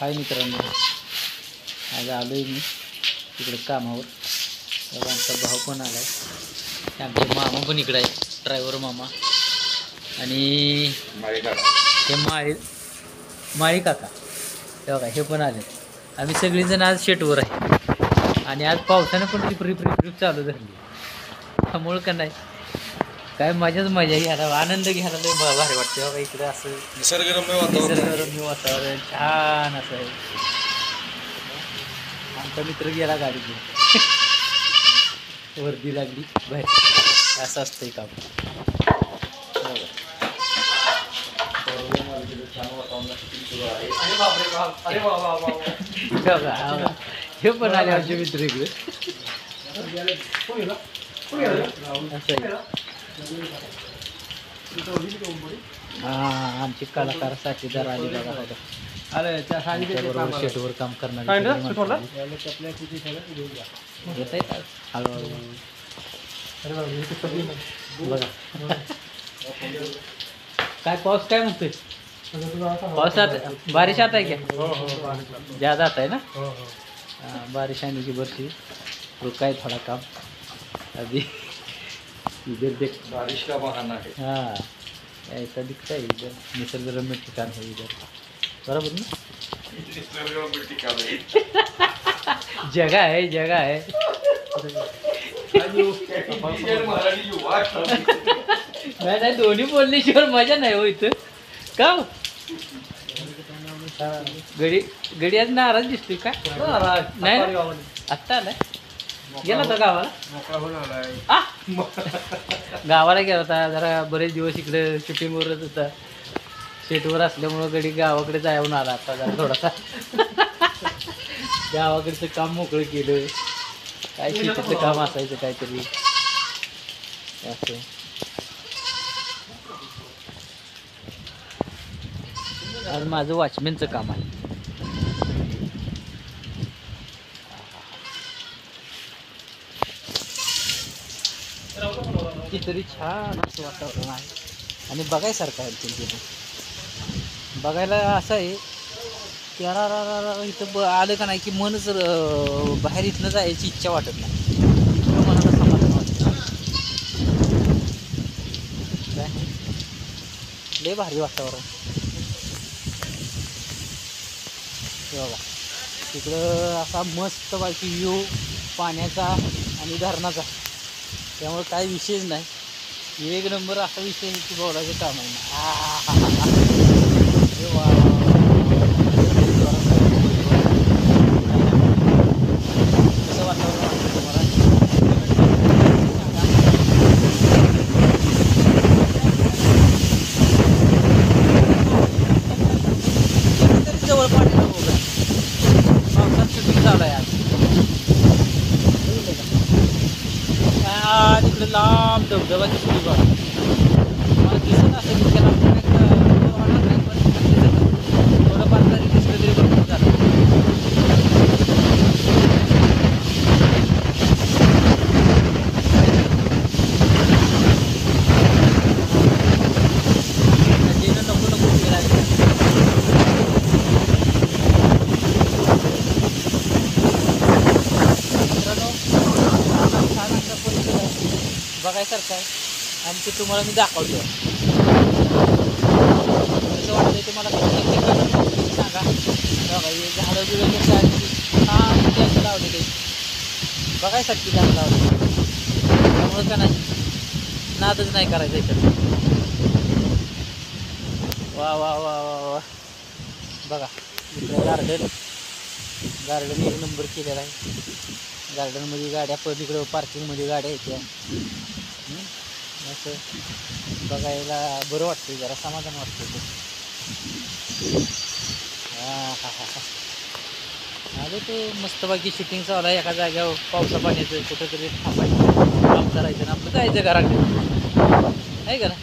हाय मित्रांनो, आज आलो आहे मी तिकडे कामावर. तर आमचा भाऊ पण आला आहे, आमचे मामा पण इकडे आहे, ड्रायव्हर मामा. आणि हे माळी काका हे बघा, हे पण आले. आम्ही सगळीजण आज शेटवर आहे आणि आज पावसानं पण रिप चालू झाली. त्यामुळं का नाही काय मजाच मजा घ्यायला, आनंद घ्यायला लय भारी वाटते बघा. इकडे असं निसर्गरम्य वातावरण छान असं आहे. आमचा मित्र गेला गाडी घेऊन, वर्दी लागली बाहेर. असं असतंय काम. हे पण आले आमचे मित्र इकडे. आमचे कलाकार साथीदार आले बघा. शेटवर काम करणार येत आहे हळूहळू बघा. काय पाऊस काय म्हणतोय? पावसात बारिश आता है क्या? ज़्यादा आता है ना? बारिश आने की बरसी रुका है थोड़ा काम अभी. इधर देख, बारिश का बहाना है. हाँ ऐसा दिखता है इधर, निसर्गरम्य ठिकाण है इधर. बराबर ना? जगह है नाही नाही, दोन्ही बोलल्याशिवाय मजा नाही हो इथं. का गडी आज नाराज दिसतोय का? नाही आत्ता आलाय, गेला होता गावाला. गावाला गेला होता, जरा बरेच दिवस इकडे शूटिंगवरच होता. शेटवर असल्यामुळं गडी गावाकडे जाऊन आला आता जरा थोडासा. गावाकडचं काम मोकळं केलं, काय शेतीचं काम असायचं काहीतरी असं. आज माझं वॉचमॅनचं काम आहे. कितीतरी छान असं वातावरण आहे आणि बघायसारखं आहे. तिथे बघायला असं आहे की इथं आलं का नाही की मनच बाहेर इथनं जायची इच्छा वाटत नाही. इतकं मनाला समाधान वाटतं. काय लय भारी वातावरण बघा. तिकडं असा मस्त बाकी व्ह्यू पाण्याचा आणि धरणाचा, त्यामुळे काही विषयच नाही. एक नंबर असा विषय आहे की बोलायचं काम आहे ना. वा कसं वातावरण वाटतं तुम्हाला? जवळ पाणी पावसात शूटिंग चालू आहे आज. तिकडे लांब धबधबा दिसतो बघा. मला दिसत असेल त्याला होणार नाही, पण थोडंफार तरी दिसलं तरी भरपूर झालं. नको गेला बघायसारखं आहे आणि ते तुम्हाला मी दाखवतो. कसं वाटतंय तुम्हाला सांगा. बघा हे झाडं बिडं कसं आहे, छान जास्त लावलेले, बघायसारखी झाडं लावली. त्यामुळं का नाही नादच नाही करायचं इकडं. वा वा वा वा वा बघा. इकडे गार्डन एक नंबर केलेला आहे. गार्डनमध्ये गाड्या इकडं पार्किंगमध्ये गाड्या येत्या. असं बघायला बरं वाटतं, जरा समाधान वाटतं. आलो तो मस्तपैकी शूटिंग चालू आहे एका जाग्यावर. पावसा पाण्याचं कुठंतरी थांबायचं, काम करायचं ना आपलं, जायचं घराकडे आहे का ना.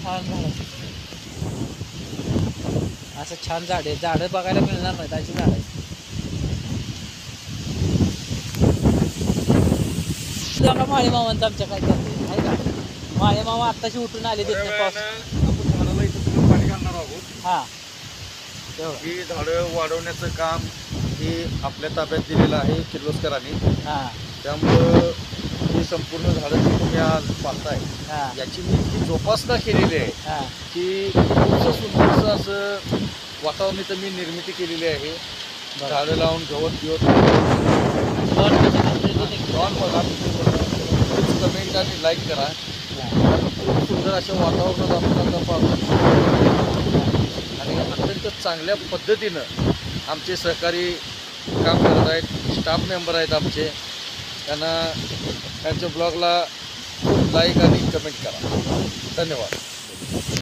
छान झाड, असं छान झाडं बघायला मिळणार नाहीत अशी झाड आहे. माळे मामांचं आमच्या काय करते आहे का? माळे मामा आत्ताशी उठून आले, देत नाही पाऊस. करणार आहोत. हां तेवढं. ही झाडं वाढवण्याचं काम हे आपल्या ताब्यात दिलेलं आहे किर्लोस्करांनी. हां त्यामुळं ही संपूर्ण झाडं जी तुम्ही आज पाहताय हां याची मी इतकी जोपासना केलेली आहे हां की खूपसं सुंदरसं असं वातावरण इथं मी निर्मिती केलेली आहे. बरं. झाडं लावून गवत बिवत लॉन कसं करतोय ते लॉन बघा, प्लीज कमेंट आणि लाईक करा. खूप सुंदर अशा वातावरणात आपण आता पाहतो आणि अत्यंत चांगल्या पद्धतीनं आमचे सहकारी काम करत आहेत. स्टाफ मेंबर आहेत आमचे. त्यांच्या ब्लॉगला लाईक आणि कमेंट करा. धन्यवाद.